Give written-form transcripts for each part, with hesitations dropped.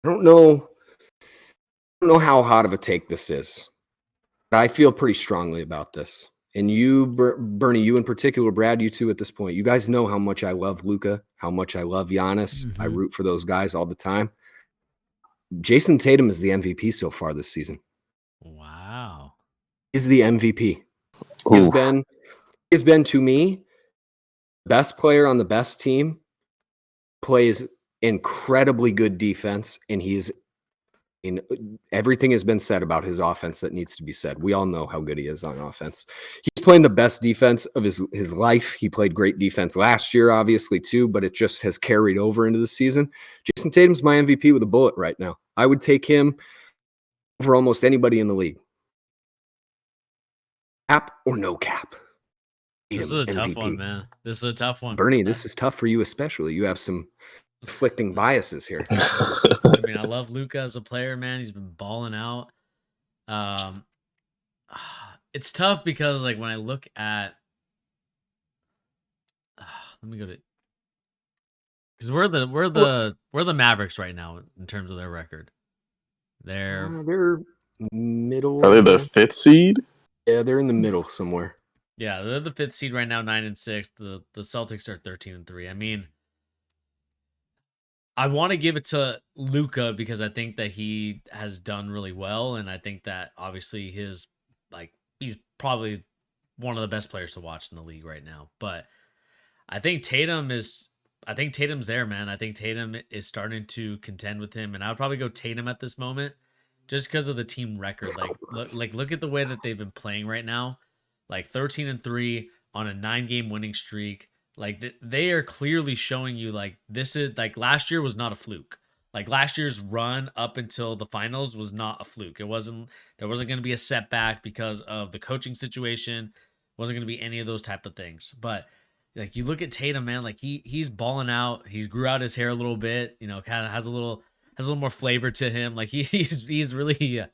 I don't know how hot of a take this is, but I feel pretty strongly about this. And you, Bernie, you in particular, Brad, you too at this point. You guys know how much I love Luka, how much I love Giannis. I root for those guys all the time. Jayson Tatum is the MVP so far this season. Wow. Is the MVP. He's been to me best player on the best team, plays incredibly good defense, and everything has been said about his offense that needs to be said. We all know how good he is on offense. He's playing the best defense of his life. He played great defense last year, obviously, too, but it just has carried over into the season. Jayson Tatum's my MVP with a bullet right now. I would take him over almost anybody in the league. Cap or no cap? This is a tough one, man. This is a tough one. Bernie, this is tough for you especially. You have some conflicting biases here. I mean, I love Luka as a player, man. He's been balling out. It's tough because, like, when I look at, let me go to, because we're the Mavericks right now in terms of their record. They're middle. Are they the 5th seed? Yeah, they're in the middle somewhere. Yeah, they're the 5th seed right now, 9-6. The Celtics are 13-3. I mean, I want to give it to Luka because I think that he has done really well, and I think that obviously he's probably one of the best players to watch in the league right now. But I think Tatum's there, man. I think Tatum is starting to contend with him, and I would probably go Tatum at this moment just because of the team record. Look at the way that they've been playing right now. Like 13-3 on a 9-game winning streak. Like they are clearly showing you like this is like last year was not a fluke. Like last year's run up until the finals was not a fluke. There wasn't going to be a setback because of the coaching situation. Wasn't going to be any of those type of things. But like you look at Tatum, man, like he's balling out. He grew out his hair a little bit. You know, kind of has a little more flavor to him. Like he's really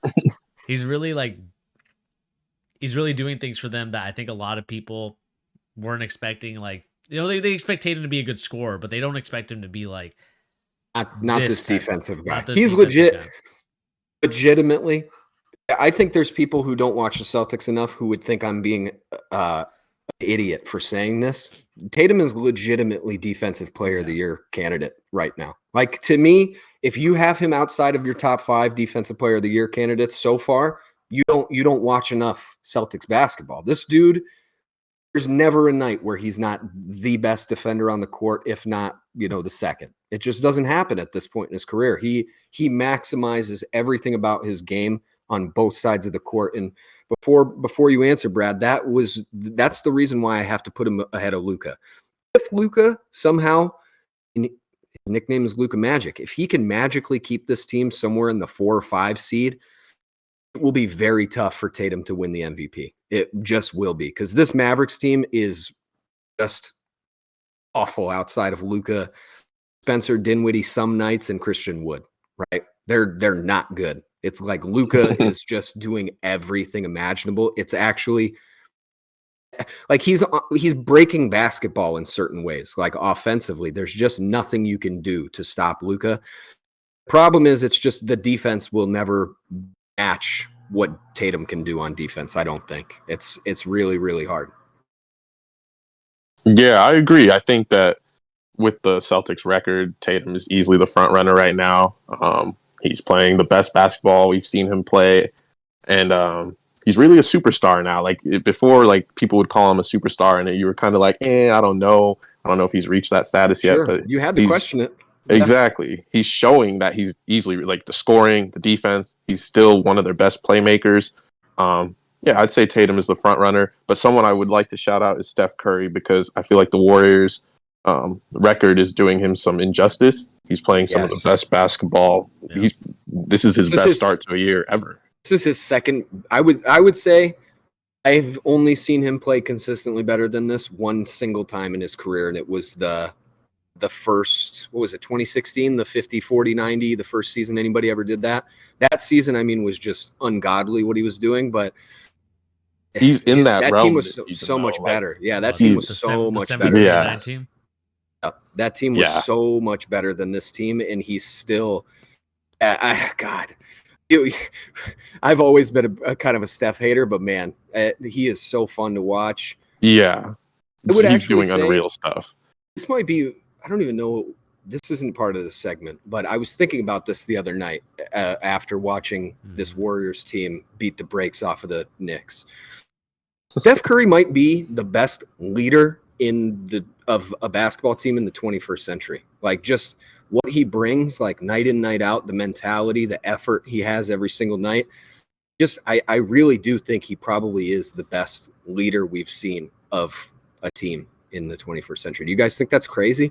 doing things for them that I think a lot of people weren't expecting. Like, you know, they expect Tatum to be a good scorer, but they don't expect him to be like not this defensive guy. He's legitimately. I think there's people who don't watch the Celtics enough who would think I'm being an idiot for saying this. Tatum is legitimately defensive player of the year candidate right now. Like, to me, if you have him outside of your top 5 defensive player of the year candidates so far, you don't watch enough Celtics basketball. This dude, there's never a night where he's not the best defender on the court, if not, the second. It just doesn't happen at this point in his career. He maximizes everything about his game on both sides of the court. And before you answer, Brad, that's the reason why I have to put him ahead of Luka. If Luka somehow, his nickname is Luka Magic, if he can magically keep this team somewhere in the 4 or 5 seed, it will be very tough for Tatum to win the MVP. It just will be, because this Mavericks team is just awful outside of Luka, Spencer Dinwiddie some nights, and Christian Wood, right? They're not good. It's like Luka is just doing everything imaginable. It's actually like he's breaking basketball in certain ways. Like offensively, there's just nothing you can do to stop Luka. Problem is, it's just the defense will never match what Tatum can do on defense. I don't think it's really, really hard. Yeah, I agree. I think that with the Celtics record, Tatum is easily the front runner right now. He's playing the best basketball we've seen him play, and he's really a superstar now. Like before, like people would call him a superstar, and you were kind of like, I don't know if he's reached that status yet. But you had to question it. Exactly. He's showing that he's easily, like, the scoring, the defense, he's still one of their best playmakers. Yeah, I'd say Tatum is the front runner, but someone I would like to shout out is Steph Curry, because I feel like the Warriors record is doing him some injustice. He's playing some of the best basketball. Yeah. This is his best start to a year ever. This is his second. I would say I've only seen him play consistently better than this one single time in his career, and it was the first, 2016, the 50, 40, 90, the first season anybody ever did that. That season, I mean, was just ungodly what he was doing, but he's in that realm. Team was so much better. Yeah, that team was so much better. Yeah. That team was so much better than this team, and he's still God, I've always been a kind of a Steph hater, but man, he is so fun to watch. Yeah. I would He's actually doing say unreal stuff. this might be, I don't even know, this isn't part of the segment, but I was thinking about this the other night after watching this Warriors team beat the brakes off of the Knicks. Steph Curry might be the best leader of a basketball team in the 21st century. Like, just what he brings, like night in, night out, the mentality, the effort he has every single night. Just, I really do think he probably is the best leader we've seen of a team in the 21st century. Do you guys think that's crazy?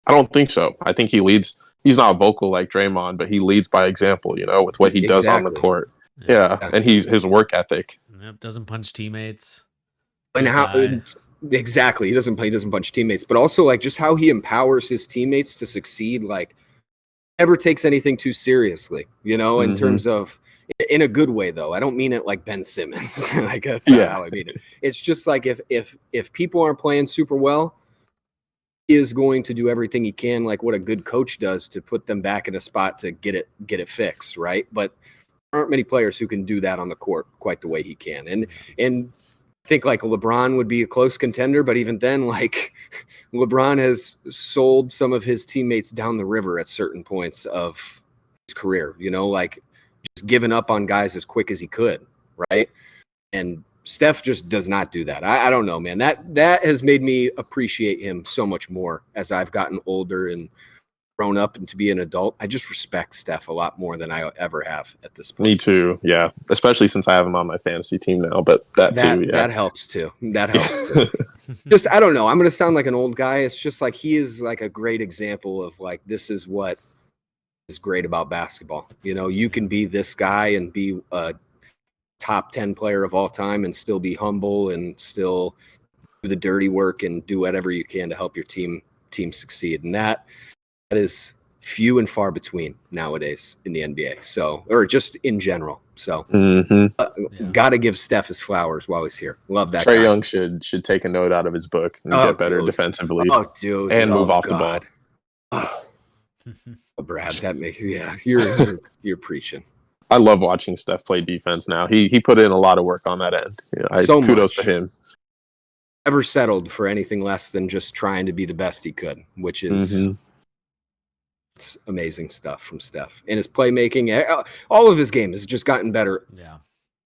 I don't think so. I think he leads. He's not vocal like Draymond, but he leads by example, with what he does on the Exactly. court. Yeah. And his work ethic. Yep, doesn't punch teammates. And Good how guy. exactly, he doesn't punch teammates, but also like just how he empowers his teammates to succeed. Like, never takes anything too seriously, in terms of, in a good way though. I don't mean it like Ben Simmons. Like, that's not how I mean it. It's just like if people aren't playing super well, he is going to do everything he can, like what a good coach does, to put them back in a spot to get it fixed, right? But there aren't many players who can do that on the court quite the way he can. And I think like LeBron would be a close contender, but even then, like, LeBron has sold some of his teammates down the river at certain points of his career, like just giving up on guys as quick as he could, right? And Steph just does not do that. I don't know, man. That has made me appreciate him so much more as I've gotten older and grown up and to be an adult. I just respect Steph a lot more than I ever have at this point. Me too. Yeah. Especially since I have him on my fantasy team now, but that too. Yeah. That helps too. That helps too. Just, I don't know. I'm going to sound like an old guy. It's just like he is like a great example of like, this is what is great about basketball. You can be this guy and be a top 10 player of all time and still be humble and still do the dirty work and do whatever you can to help your team succeed. And that is few and far between nowadays in the NBA. So, or just in general. So, got to give Steph his flowers while he's here. Love that. Trae Young should take a note out of his book and get better defensively. Oh, dude. And move off the ball. Oh, Brad, that makes you're preaching. I love watching Steph play defense now. He put in a lot of work on that end. Kudos to him. Never settled for anything less than just trying to be the best he could, which is it's amazing stuff from Steph. And his playmaking, all of his game has just gotten better. Yeah.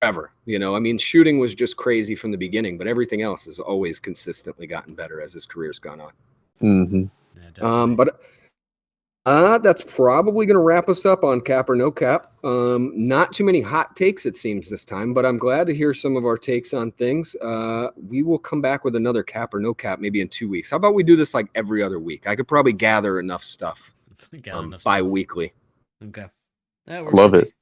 Forever. I mean, shooting was just crazy from the beginning, but everything else has always consistently gotten better as his career's gone on. Yeah, but that's probably going to wrap us up on Cap or No Cap. Not too many hot takes, it seems, this time, but I'm glad to hear some of our takes on things. We will come back with another Cap or No Cap maybe in 2 weeks. How about we do this like every other week? I could probably gather enough stuff bi-weekly. Okay. Love it.